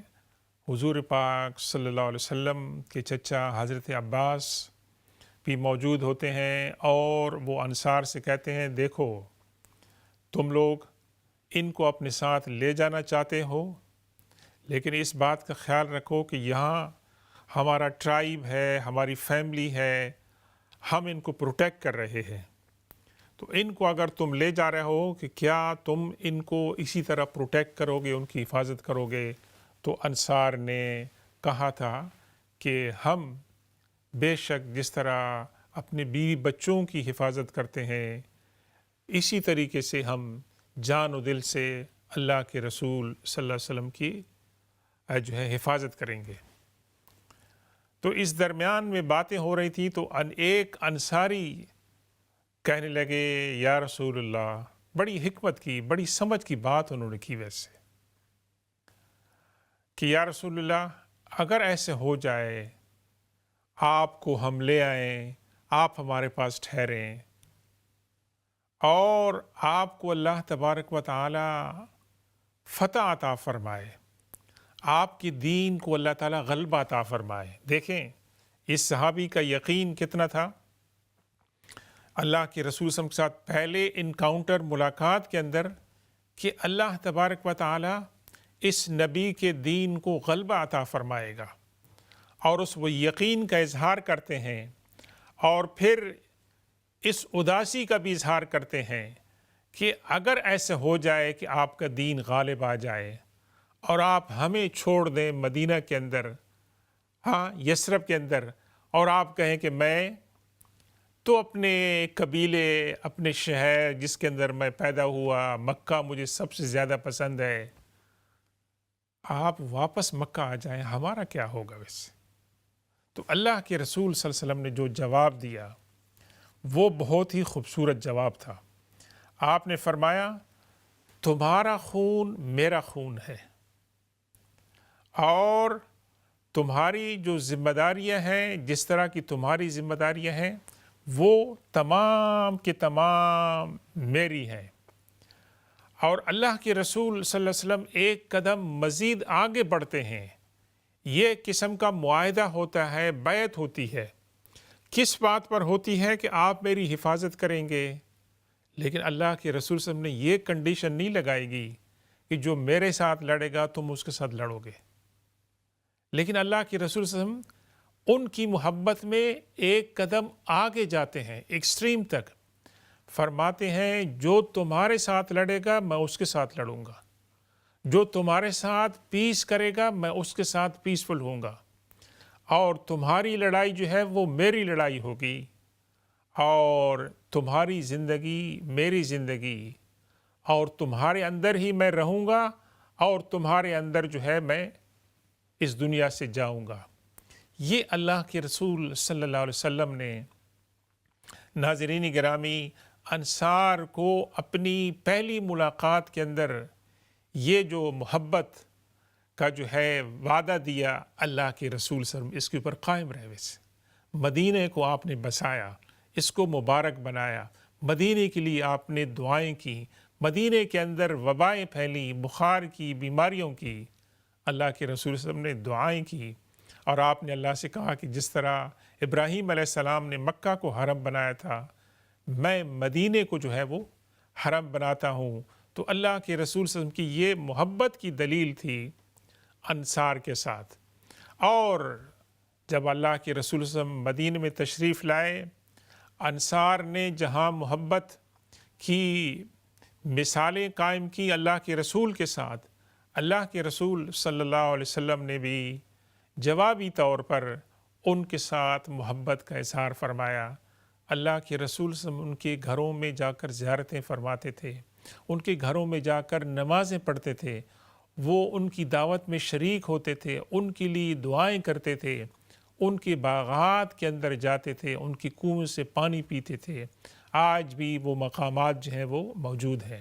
حضور پاک صلی اللہ علیہ وسلم کے چچا حضرت عباس بھی موجود ہوتے ہیں، اور وہ انصار سے کہتے ہیں دیکھو تم لوگ ان کو اپنے ساتھ لے جانا چاہتے ہو، لیکن اس بات کا خیال رکھو کہ یہاں ہمارا ٹرائب ہے، ہماری فیملی ہے، ہم ان کو پروٹیکٹ کر رہے ہیں، تو ان کو اگر تم لے جا رہے ہو کہ کیا تم ان کو اسی طرح پروٹیکٹ کرو گے، ان کی حفاظت کرو گے؟ تو انصار نے کہا تھا کہ ہم بے شک جس طرح اپنے بیوی بچوں کی حفاظت کرتے ہیں، اسی طریقے سے ہم جان و دل سے اللہ کے رسول صلی اللہ علیہ وسلم کی جو ہے حفاظت کریں گے۔ تو اس درمیان میں باتیں ہو رہی تھی، تو ایک انصاری کہنے لگے یا رسول اللہ، بڑی حکمت کی، بڑی سمجھ کی بات انہوں نے کی ویسے، کہ یا رسول اللہ اگر ایسے ہو جائے آپ کو ہم لے آئیں، آپ ہمارے پاس ٹھہریں، اور آپ کو اللہ تبارک و تعالی فتح عطا فرمائے، آپ کی دین کو اللہ تعالیٰ غلبہ عطا فرمائے۔ دیکھیں اس صحابی کا یقین کتنا تھا۔ اللہ کے رسول صلی اللہ علیہ وسلم کے ساتھ پہلے انکاؤنٹر، ملاقات کے اندر، کہ اللہ تبارک و تعالیٰ اس نبی کے دین کو غلبہ عطا فرمائے گا، اور اس وہ یقین کا اظہار کرتے ہیں، اور پھر اس اداسی کا بھی اظہار کرتے ہیں کہ اگر ایسے ہو جائے کہ آپ کا دین غالب آ جائے اور آپ ہمیں چھوڑ دیں مدینہ کے اندر، ہاں یثرب کے اندر، اور آپ کہیں کہ میں تو اپنے قبیلے، اپنے شہر جس کے اندر میں پیدا ہوا، مکہ مجھے سب سے زیادہ پسند ہے، آپ واپس مکہ آ جائیں، ہمارا کیا ہوگا ویسے؟ تو اللہ کے رسول صلی اللہ علیہ وسلم نے جو جواب دیا وہ بہت ہی خوبصورت جواب تھا۔ آپ نے فرمایا تمہارا خون میرا خون ہے، اور تمہاری جو ذمہ داریاں ہیں، جس طرح کی تمہاری ذمہ داریاں ہیں، وہ تمام کی تمام میری ہیں۔ اور اللہ کے رسول صلی اللہ علیہ وسلم ایک قدم مزید آگے بڑھتے ہیں۔ یہ قسم کا معاہدہ ہوتا ہے، بیعت ہوتی ہے۔ کس بات پر ہوتی ہے؟ کہ آپ میری حفاظت کریں گے، لیکن اللہ کے رسول صلی اللہ علیہ وسلم نے یہ کنڈیشن نہیں لگائے گی کہ جو میرے ساتھ لڑے گا تم اس کے ساتھ لڑو گے، لیکن اللہ کے رسول صلی اللہ علیہ وسلم ان کی محبت میں ایک قدم آگے جاتے ہیں، ایکسٹریم تک۔ فرماتے ہیں جو تمہارے ساتھ لڑے گا میں اس کے ساتھ لڑوں گا، جو تمہارے ساتھ پیس کرے گا میں اس کے ساتھ پیسفل ہوں گا، اور تمہاری لڑائی جو ہے وہ میری لڑائی ہوگی، اور تمہاری زندگی میری زندگی، اور تمہارے اندر ہی میں رہوں گا، اور تمہارے اندر جو ہے میں اس دنیا سے جاؤں گا۔ یہ اللہ کے رسول صلی اللہ علیہ وسلم نے ناظرین گرامی انصار کو اپنی پہلی ملاقات کے اندر یہ جو محبت کا جو ہے وعدہ دیا اللہ کے رسول صلی اللہ علیہ وسلم، اس کے اوپر قائم رہے۔ ویسے مدینہ کو آپ نے بسایا، اس کو مبارک بنایا، مدینہ کے لیے آپ نے دعائیں کی، مدینہ کے اندر وبائیں پھیلی، بخار کی، بیماریوں کی، اللہ کے رسول صلی اللہ علیہ وسلم نے دعائیں کی، اور آپ نے اللہ سے کہا کہ جس طرح ابراہیم علیہ السلام نے مکہ کو حرم بنایا تھا، میں مدینہ کو جو ہے وہ حرم بناتا ہوں۔ تو اللہ کے رسول صلی اللہ علیہ وسلم کی یہ محبت کی دلیل تھی انصار کے ساتھ۔ اور جب اللہ کے رسول صلی اللہ علیہ وسلم مدینہ میں تشریف لائے، انصار نے جہاں محبت کی مثالیں قائم کی اللہ کے رسول کے ساتھ، اللہ کے رسول صلی اللہ علیہ وسلم نے بھی جوابی طور پر ان کے ساتھ محبت کا اظہار فرمایا۔ اللہ کے رسول صلی اللہ علیہ وسلم ان کے گھروں میں جا کر زیارتیں فرماتے تھے، ان کے گھروں میں جا کر نمازیں پڑھتے تھے، وہ ان کی دعوت میں شریک ہوتے تھے، ان کے لیے دعائیں کرتے تھے، ان کے باغات کے اندر جاتے تھے، ان کی کنویں سے پانی پیتے تھے۔ آج بھی وہ مقامات جو ہیں وہ موجود ہیں۔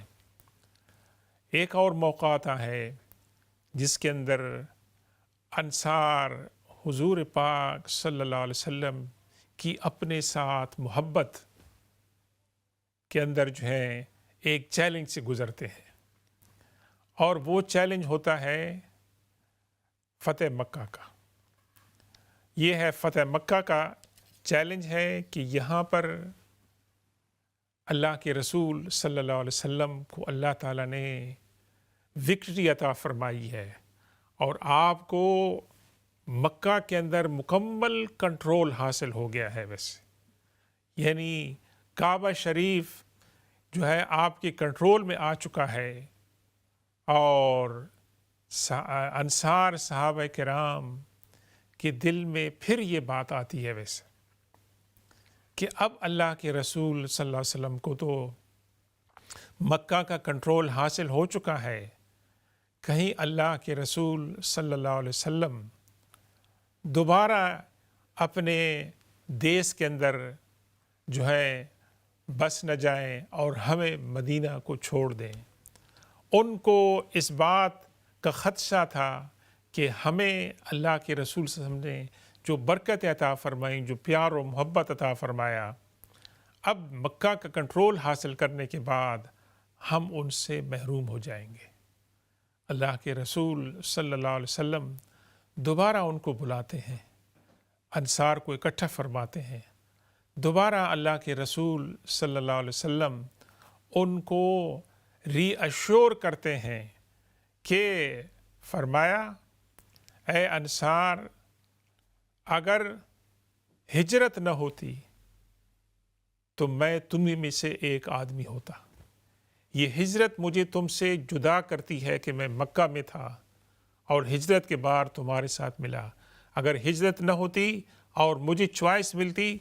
ایک اور موقع آتا ہے جس کے اندر انصار حضور پاک صلی اللہ علیہ وسلم کی اپنے ساتھ محبت کے اندر جو ہے ایک چیلنج سے گزرتے ہیں، اور وہ چیلنج ہوتا ہے فتح مکہ کا۔ یہ ہے فتح مکہ کا چیلنج ہے کہ یہاں پر اللہ کے رسول صلی اللہ علیہ وسلم کو اللہ تعالیٰ نے وکٹری عطا فرمائی ہے، اور آپ کو مکہ کے اندر مکمل کنٹرول حاصل ہو گیا ہے۔ ویسے یعنی کعبہ شریف جو ہے آپ کے کنٹرول میں آ چکا ہے، اور انصار صحابہ کرام کے دل میں پھر یہ بات آتی ہے ویسے کہ اب اللہ کے رسول صلی اللہ علیہ وسلم کو تو مکہ کا کنٹرول حاصل ہو چکا ہے، کہیں اللہ کے رسول صلی اللہ علیہ وسلم دوبارہ اپنے دیس کے اندر جو ہے بس نہ جائیں اور ہمیں مدینہ کو چھوڑ دیں۔ ان کو اس بات کا خدشہ تھا کہ ہمیں اللہ کے رسول صلی اللہ علیہ وسلم نے جو برکت عطا فرمائی، جو پیار و محبت عطا فرمایا، اب مکہ کا کنٹرول حاصل کرنے کے بعد ہم ان سے محروم ہو جائیں گے۔ اللہ کے رسول صلی اللہ علیہ وسلم دوبارہ ان کو بلاتے ہیں، انصار کو اکٹھا فرماتے ہیں، دوبارہ اللہ کے رسول صلی اللہ علیہ وسلم ان کو ری ایشور کرتے ہیں کہ فرمایا اے انصار، اگر ہجرت نہ ہوتی تو میں تمہیں میں سے ایک آدمی ہوتا۔ یہ ہجرت مجھے تم سے جدا کرتی ہے کہ میں مکہ میں تھا اور ہجرت کے بعد تمہارے ساتھ ملا۔ اگر ہجرت نہ ہوتی اور مجھے چوائس ملتی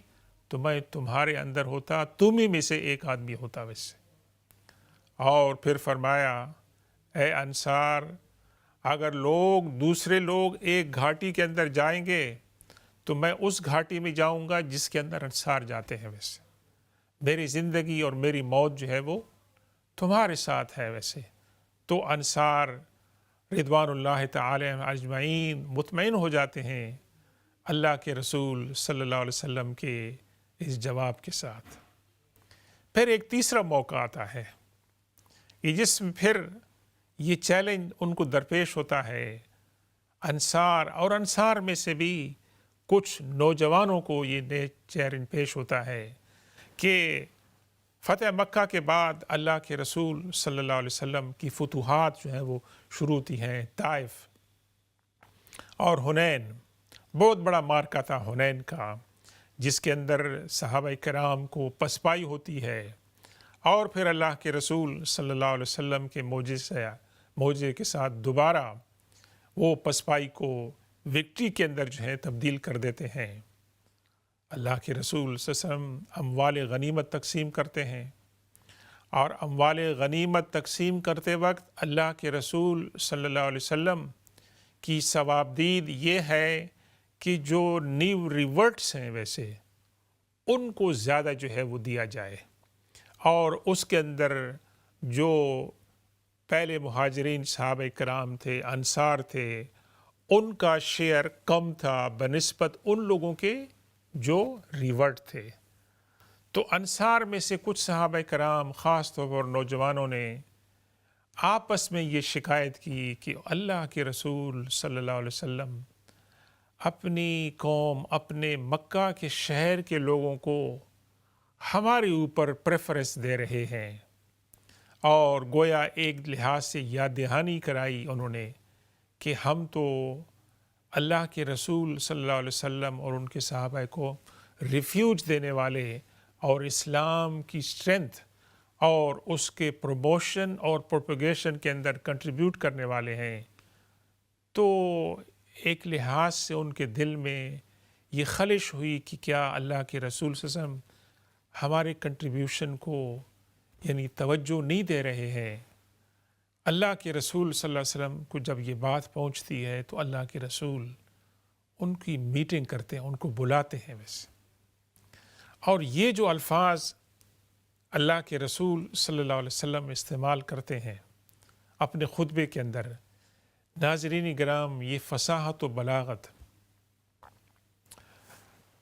تو میں تمہارے اندر ہوتا، تم ہی میں سے ایک آدمی ہوتا ویسے۔ اور پھر فرمایا اے انصار، اگر دوسرے لوگ ایک گھاٹی کے اندر جائیں گے تو میں اس گھاٹی میں جاؤں گا جس کے اندر انصار جاتے ہیں ویسے۔ میری زندگی اور میری موت جو ہے وہ تمہارے ساتھ ہے ویسے۔ تو انصار رضوان اللہ تعالی اجمعین مطمئن ہو جاتے ہیں اللہ کے رسول صلی اللہ علیہ وسلم کے اس جواب کے ساتھ۔ پھر ایک تیسرا موقع آتا ہے کہ جس میں پھر یہ چیلنج ان کو درپیش ہوتا ہے، انصار میں سے بھی کچھ نوجوانوں کو یہ چیلنج پیش ہوتا ہے کہ فتح مکہ کے بعد اللہ کے رسول صلی اللہ علیہ وسلم کی فتوحات جو ہیں وہ شروع ہوتی ہیں۔ طائف اور حنین، بہت بڑا معرکہ تھا حنین کا، جس کے اندر صحابہ کرام کو پسپائی ہوتی ہے، اور پھر اللہ کے رسول صلی اللہ علیہ وسلم کے معجزے کے ساتھ دوبارہ وہ پسپائی کو وکٹری کے اندر جو ہے تبدیل کر دیتے ہیں۔ اللہ کے رسول صلی اللہ علیہ وسلم اموال غنیمت تقسیم کرتے ہیں، اور اموال غنیمت تقسیم کرتے وقت اللہ کے رسول صلی اللہ علیہ وسلم کی ثوابدید یہ ہے کہ جو نیو ریورٹس ہیں ویسے ان کو زیادہ جو ہے وہ دیا جائے، اور اس کے اندر جو پہلے مہاجرین صحابہ کرام تھے، انصار تھے، ان کا شیئر کم تھا بنسبت ان لوگوں کے جو ریورٹ تھے۔ تو انصار میں سے کچھ صحابہ کرام خاص طور پر نوجوانوں نے آپس میں یہ شکایت کی کہ اللہ کے رسول صلی اللہ علیہ وسلم اپنی قوم، اپنے مکہ کے شہر کے لوگوں کو ہمارے اوپر پریفرنس دے رہے ہیں، اور گویا ایک لحاظ سے یاد دہانی کرائی انہوں نے کہ ہم تو اللہ کے رسول صلی اللہ علیہ وسلم اور ان کے صحابہ کو ریفیوج دینے والے اور اسلام کی اسٹرینتھ اور اس کے پروموشن اور پروپیگیشن کے اندر کنٹریبیوٹ کرنے والے ہیں۔ تو ایک لحاظ سے ان کے دل میں یہ خلش ہوئی کہ کیا اللہ کے رسول صلی اللہ علیہ وسلم ہمارے کنٹریبیوشن کو یعنی توجہ نہیں دے رہے ہیں۔ اللہ کے رسول صلی اللہ علیہ وسلم کو جب یہ بات پہنچتی ہے تو اللہ کے رسول ان کی میٹنگ کرتے ہیں، ان کو بلاتے ہیں ویسے، اور یہ جو الفاظ اللہ کے رسول صلی اللہ علیہ وسلم استعمال کرتے ہیں اپنے خطبے کے اندر، ناظرین گرام، یہ فصاحت و بلاغت۔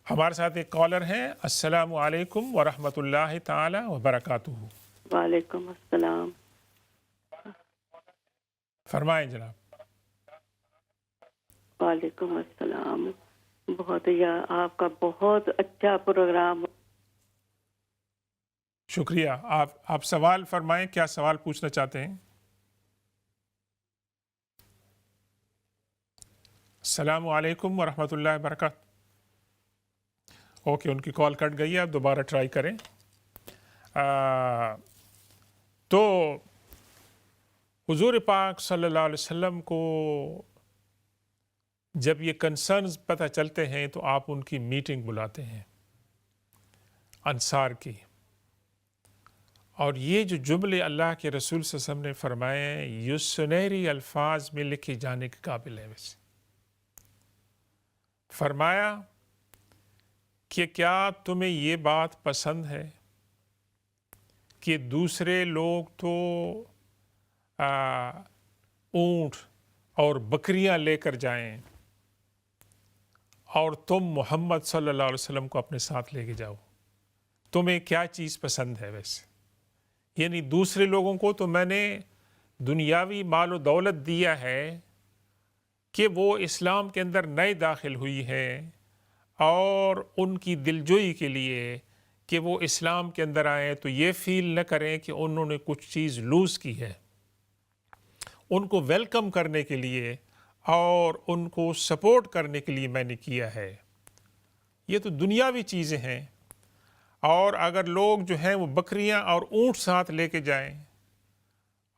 ہمارے ساتھ ایک کالر ہیں۔ السلام علیکم ورحمۃ اللہ تعالی وبرکاتہ۔ وعلیکم السلام۔ فرمائیں جناب۔ وعلیکم السلام۔ آپ کا بہت اچھا پروگرام۔ شکریہ۔ آپ سوال فرمائیں، کیا سوال پوچھنا چاہتے ہیں؟ السلام علیکم ورحمۃ اللہ وبرکاتہ۔ اوکے، ان کی کال کٹ گئی ہے، آپ دوبارہ ٹرائی کریں۔ تو حضور پاک صلی اللہ علیہ وسلم کو جب یہ کنسرنز پتہ چلتے ہیں تو آپ ان کی میٹنگ بلاتے ہیں انصار کی، اور یہ جو جملے اللہ کے رسول صلی اللہ علیہ وسلم نے فرمائے ہیں یہ سنہری الفاظ میں لکھے جانے کے قابل ہے۔ ویسے فرمایا کہ کیا تمہیں یہ بات پسند ہے کہ دوسرے لوگ تو اونٹ اور بکریاں لے کر جائیں اور تم محمد صلی اللہ علیہ وسلم کو اپنے ساتھ لے کے جاؤ؟ تمہیں کیا چیز پسند ہے؟ ویسے یعنی دوسرے لوگوں کو تو میں نے دنیاوی مال و دولت دیا ہے کہ وہ اسلام کے اندر نئے داخل ہوئی ہیں، اور ان کی دلجوئی کے لیے کہ وہ اسلام کے اندر آئیں تو یہ فیل نہ کریں کہ انہوں نے کچھ چیز لوز کی ہے، ان کو ویلکم کرنے کے لیے اور ان کو سپورٹ کرنے کے لیے میں نے کیا ہے۔ یہ تو دنیاوی چیزیں ہیں، اور اگر لوگ جو ہیں وہ بکریاں اور اونٹ ساتھ لے کے جائیں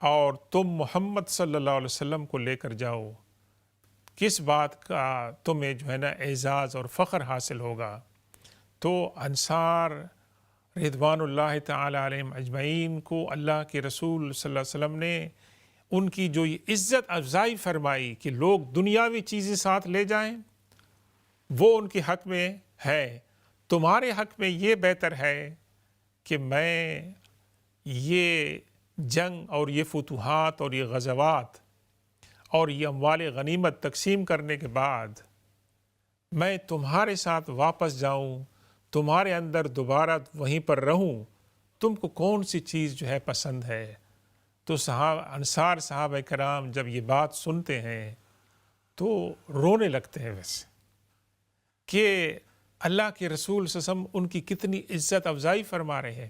اور تم محمد صلی اللہ علیہ وسلم کو لے کر جاؤ، کس بات کا تمہیں جو ہے نا اعزاز اور فخر حاصل ہوگا؟ تو انصار رضوان اللہ تعالی علیہم اجمعین کو اللہ کے رسول صلی اللہ علیہ وسلم نے ان کی جو یہ عزت افزائی فرمائی کہ لوگ دنیاوی چیزیں ساتھ لے جائیں، وہ ان کے حق میں ہے۔ تمہارے حق میں یہ بہتر ہے کہ میں یہ جنگ اور یہ فتوحات اور یہ غزوات اور یہ اموال غنیمت تقسیم کرنے کے بعد میں تمہارے ساتھ واپس جاؤں، تمہارے اندر دوبارہ وہیں پر رہوں، تم کو کون سی چیز جو ہے پسند ہے؟ تو انصار صحابہ کرام جب یہ بات سنتے ہیں تو رونے لگتے ہیں، ویسے کہ اللہ کے رسول صلی اللہ علیہ وسلم ان کی کتنی عزت افزائی فرما رہے ہیں۔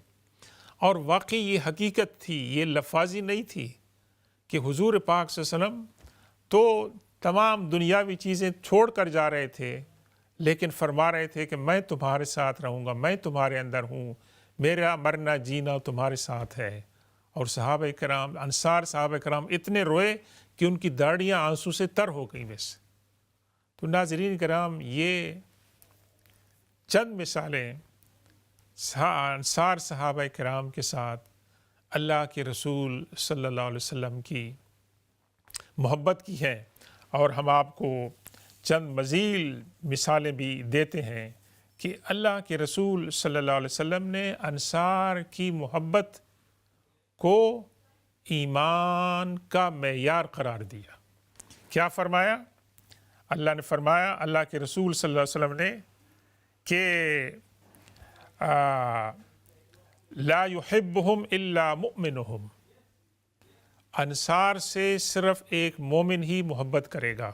اور واقعی یہ حقیقت تھی، یہ لفاظی نہیں تھی کہ حضور پاک صلی اللہ علیہ وسلم تو تمام دنیاوی چیزیں چھوڑ کر جا رہے تھے، لیکن فرما رہے تھے کہ میں تمہارے ساتھ رہوں گا، میں تمہارے اندر ہوں، میرا مرنا جینا تمہارے ساتھ ہے۔ اور صحابہ کرام، انصار صحابہ کرام اتنے روئے کہ ان کی داڑیاں آنسو سے تر ہو گئیں ویسے۔ تو ناظرین کرام، یہ چند مثالیں انصار صحابہ کرام کے ساتھ اللہ کے رسول صلی اللہ علیہ وسلم کی محبت کی ہیں، اور ہم آپ کو چند مزید مثالیں بھی دیتے ہیں کہ اللہ کے رسول صلی اللہ علیہ وسلم نے انصار کی محبت کو ایمان کا معیار قرار دیا۔ کیا فرمایا؟ اللہ نے فرمایا، اللہ کے رسول صلی اللہ علیہ وسلم نے کہ لا يحبهم الا مؤمنهم، انصار سے صرف ایک مومن ہی محبت کرے گا۔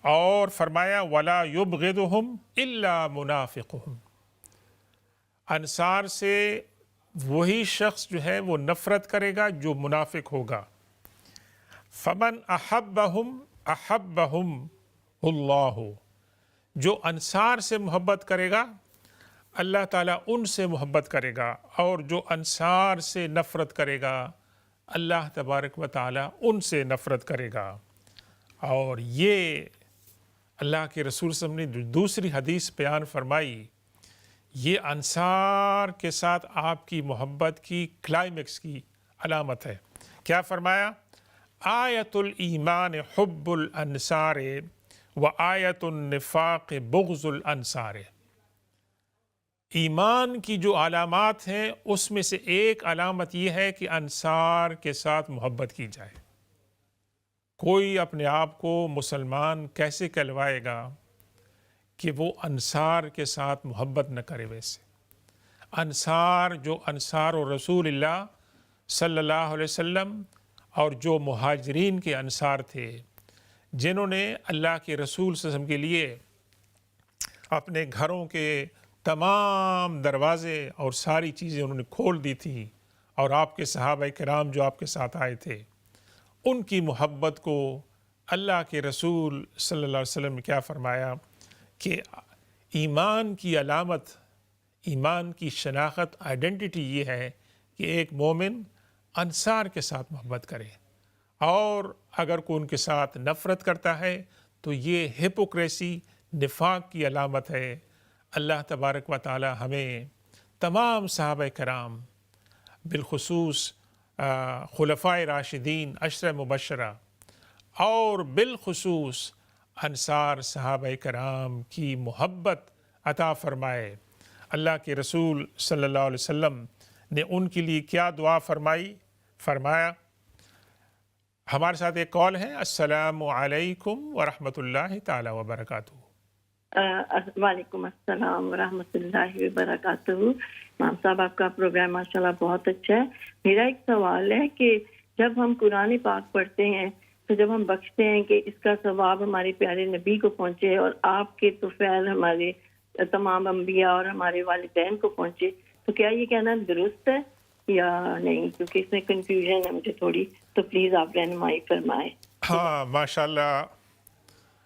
اور فرمایا ولا يبغضهم الا منافقهم، انصار سے وہی شخص جو ہے وہ نفرت کرے گا جو منافق ہوگا۔ فمن احبهم احبهم اللہ، جو انصار سے محبت کرے گا اللہ تعالیٰ ان سے محبت کرے گا، اور جو انصار سے نفرت کرے گا اللہ تبارک و تعالیٰ ان سے نفرت کرے گا۔ اور یہ اللہ کے رسول صلی اللہ علیہ وسلم نے جو دوسری حدیث بیان فرمائی، یہ انصار کے ساتھ آپ کی محبت کی کلائمیکس کی علامت ہے۔ کیا فرمایا؟ آیت الایمان حب الانصار و آیت النفاق بغض الانصار، ایمان کی جو علامات ہیں اس میں سے ایک علامت یہ ہے کہ انصار کے ساتھ محبت کی جائے۔ کوئی اپنے آپ کو مسلمان کیسے کہلوائے گا کہ وہ انصار کے ساتھ محبت نہ کرے؟ ویسے انصار جو انصار و رسول اللہ صلی اللہ علیہ وسلم اور جو مہاجرین کے انصار تھے، جنہوں نے اللہ کے رسول صلی اللہ علیہ وسلم کے لیے اپنے گھروں کے تمام دروازے اور ساری چیزیں انہوں نے کھول دی تھی، اور آپ کے صحابہ کرام جو آپ کے ساتھ آئے تھے، ان کی محبت کو اللہ کے رسول صلی اللہ علیہ وسلم نے کیا فرمایا کہ ایمان کی علامت، ایمان کی شناخت، آئیڈینٹی یہ ہے کہ ایک مومن انصار کے ساتھ محبت کرے، اور اگر کوئی ان کے ساتھ نفرت کرتا ہے تو یہ ہپوکریسی، نفاق کی علامت ہے۔ اللہ تبارک و تعالی ہمیں تمام صحابہ کرام، بالخصوص خلفائے راشدین، عشرہ مبشرہ، اور بالخصوص انصار صحابہ کرام کی محبت عطا فرمائے۔ اللہ کے رسول صلی اللہ علیہ وسلم نے ان کے لیے کیا دعا فرمائی؟ فرمایا، ہمارے ساتھ ایک کال ہے۔ السلام علیکم ورحمۃ اللہ تعالی وبرکاتہ۔ وعلیکم السلام ورحمۃ اللہ وبرکاتہ۔ امام صاحب، آپ کا پروگرام ماشاءاللہ بہت اچھا ہے۔ میرا ایک سوال ہے کہ جب ہم قرآن پاک پڑھتے ہیں تو جب ہم بخشتے ہیں کہ اس کا ثواب ہمارے پیارے نبی کو پہنچے اور آپ کے طفیل ہمارے تمام انبیاء اور ہمارے والدین کو پہنچے، تو کیا یہ کہنا درست ہے یا نہیں؟ کیونکہ اس میں کنفیوژن ہے مجھے تھوڑی، تو پلیز آپ رہنمائی فرمائیں۔ ہاں، ماشاءاللہ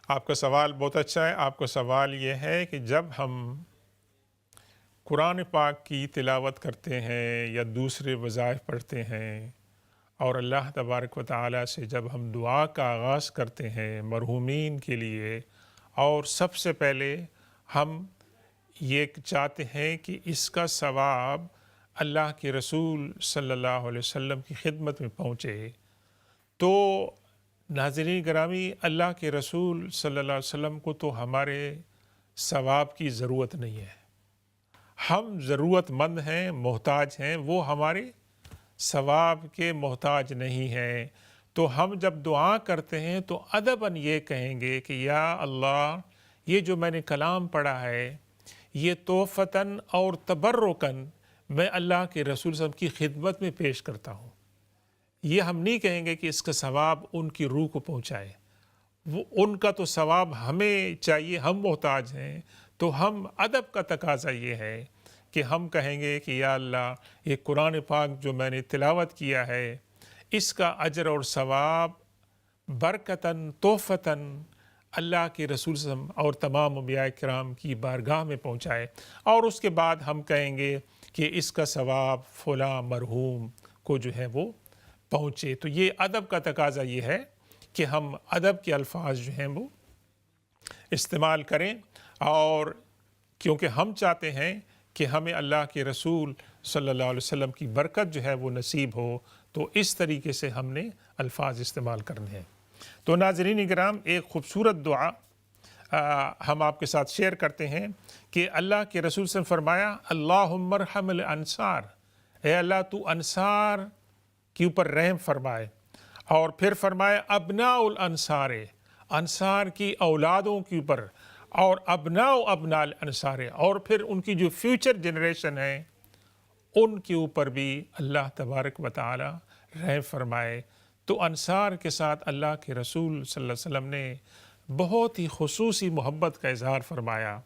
آپ کا سوال بہت اچھا ہے۔ آپ کا سوال یہ ہے کہ جب ہم قرآن پاک کی تلاوت کرتے ہیں یا دوسرے وظائف پڑھتے ہیں اور اللہ تبارک و تعالیٰ سے جب ہم دعا کا آغاز کرتے ہیں مرحومین کے لیے، اور سب سے پہلے ہم یہ چاہتے ہیں کہ اس کا ثواب اللہ کے رسول صلی اللہ علیہ وسلم کی خدمت میں پہنچے، تو ناظرین گرامی، اللہ کے رسول صلی اللہ علیہ وسلم کو تو ہمارے ثواب کی ضرورت نہیں ہے، ہم ضرورت مند ہیں، محتاج ہیں، وہ ہمارے ثواب کے محتاج نہیں ہیں۔ تو ہم جب دعا کرتے ہیں تو ادباً یہ کہیں گے کہ یا اللہ، یہ جو میں نے کلام پڑھا ہے یہ توفتاً اور تبرکاً میں اللہ کے رسول صلی اللہ علیہ وسلم کی خدمت میں پیش کرتا ہوں۔ یہ ہم نہیں کہیں گے کہ اس کا ثواب ان کی روح کو پہنچائے، وہ ان کا تو ثواب ہمیں چاہیے، ہم محتاج ہیں۔ تو ہم ادب کا تقاضا یہ ہے کہ ہم کہیں گے کہ یا اللہ، یہ قرآن پاک جو میں نے تلاوت کیا ہے اس کا اجر اور ثواب برکتاً تحفتاً اللہ کے رسول صلی اللہ علیہ وسلم اور تمام انبیاء کرام کی بارگاہ میں پہنچائے، اور اس کے بعد ہم کہیں گے کہ اس کا ثواب فلاں مرحوم کو جو ہے وہ پہنچے۔ تو یہ ادب کا تقاضا یہ ہے کہ ہم ادب کے الفاظ جو ہیں وہ استعمال کریں، اور کیونکہ ہم چاہتے ہیں کہ ہمیں اللہ کے رسول صلی اللہ علیہ وسلم کی برکت جو ہے وہ نصیب ہو، تو اس طریقے سے ہم نے الفاظ استعمال کرنے ہیں۔ تو ناظرین کرام، ایک خوبصورت دعا ہم آپ کے ساتھ شیئر کرتے ہیں کہ اللہ کے رسول صلی اللہ علیہ وسلم فرمایا، اللہم ارحم الانصار، اے اللہ تو انصار کے اوپر رحم فرمائے، اور پھر فرمایا ابناء الانصار، انصار کی اولادوں کے اوپر، اور ابناء الانصار، اور پھر ان کی جو فیوچر جنریشن ہے ان کے اوپر بھی اللہ تبارک و تعالی رحم فرمائے۔ تو انصار کے ساتھ اللہ کے رسول صلی اللہ علیہ وسلم نے بہت ہی خصوصی محبت کا اظہار فرمایا۔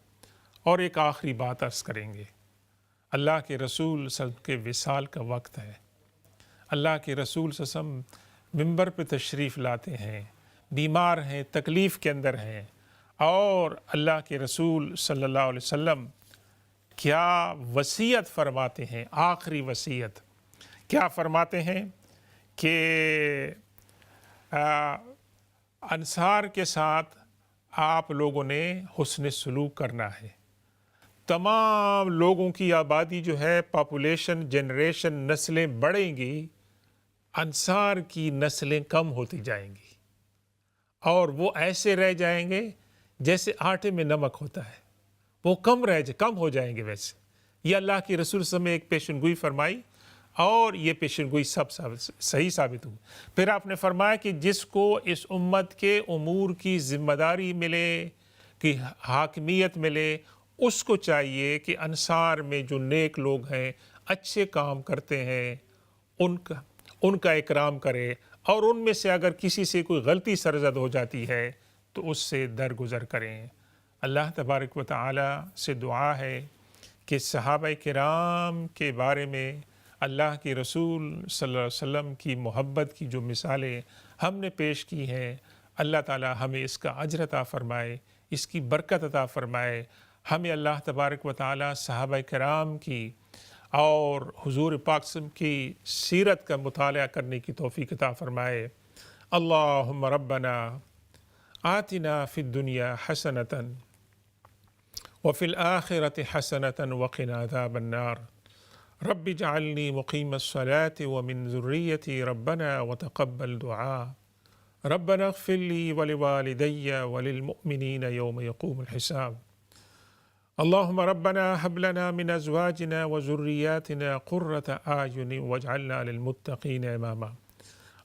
اور ایک آخری بات عرض کریں گے، اللہ کے رسول صلی اللہ علیہ وسلم کے وصال کا وقت ہے، اللہ کے رسول صلی اللہ علیہ وسلم منبر پہ تشریف لاتے ہیں، بیمار ہیں، تکلیف کے اندر ہیں، اور اللہ کے رسول صلی اللہ علیہ وسلم کیا وصیت فرماتے ہیں، آخری وصیت کیا فرماتے ہیں کہ انصار کے ساتھ آپ لوگوں نے حسن سلوک کرنا ہے۔ تمام لوگوں کی آبادی جو ہے، پاپولیشن، جنریشن، نسلیں بڑھیں گی، انصار کی نسلیں کم ہوتی جائیں گی، اور وہ ایسے رہ جائیں گے جیسے آٹے میں نمک ہوتا ہے، وہ کم ہو جائیں گے۔ ویسے یہ اللہ کی رسول صلی اللہ علیہ وسلم نے ایک پیشن گوئی فرمائی، اور یہ پیشن گوئی سب صحیح ثابت ہوئی۔ پھر آپ نے فرمایا کہ جس کو اس امت کے امور کی ذمہ داری ملے، کہ حاکمیت ملے، اس کو چاہیے کہ انصار میں جو نیک لوگ ہیں، اچھے کام کرتے ہیں، ان کا اکرام کرے، اور ان میں سے اگر کسی سے کوئی غلطی سرزد ہو جاتی ہے تو اس سے درگزر کریں۔ اللہ تبارک و تعالی سے دعا ہے کہ صحابہ کرام کے بارے میں اللہ کے رسول صلی اللہ علیہ وسلم کی محبت کی جو مثالیں ہم نے پیش کی ہیں، اللہ تعالی ہمیں اس کا اجر عطا فرمائے، اس کی برکت عطا فرمائے۔ ہمیں اللہ تبارک و تعالی صحابہ کرام کی اور حضور پاک صلی اللہ علیہ وسلم کی سیرت کا مطالعہ کرنے کی توفیق عطا فرمائے۔ اللہم ربنا آتنا فی الدنیا حسنۃ وفی الآخرۃ حسنۃ وقنا عذاب النار۔ رب اجعلنی مقیم الصلاۃ ومن ذریتی ربنا وتقبل دعاء۔ ربنا اغفر لی ولوالدی وللمؤمنین یوم یقوم الحساب۔ اللهم ربنا هب لنا من ازواجنا وذرياتنا قرة اعين واجعلنا للمتقين اماما۔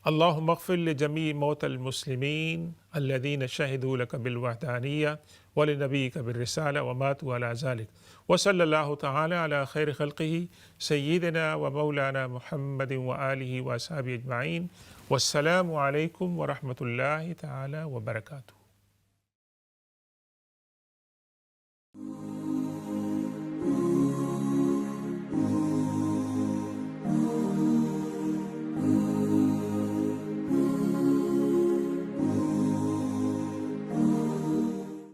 اللهم اغفر لجميع موتى المسلمين الذين شهدوا لك بالوحدانية ولنبيك بالرسالة وماتوا على ذلك، وصلى الله تعالى على خير خلقه سيدنا ومولانا محمد وآله وأصحابه أجمعين، والسلام عليكم ورحمة الله تعالى وبركاته۔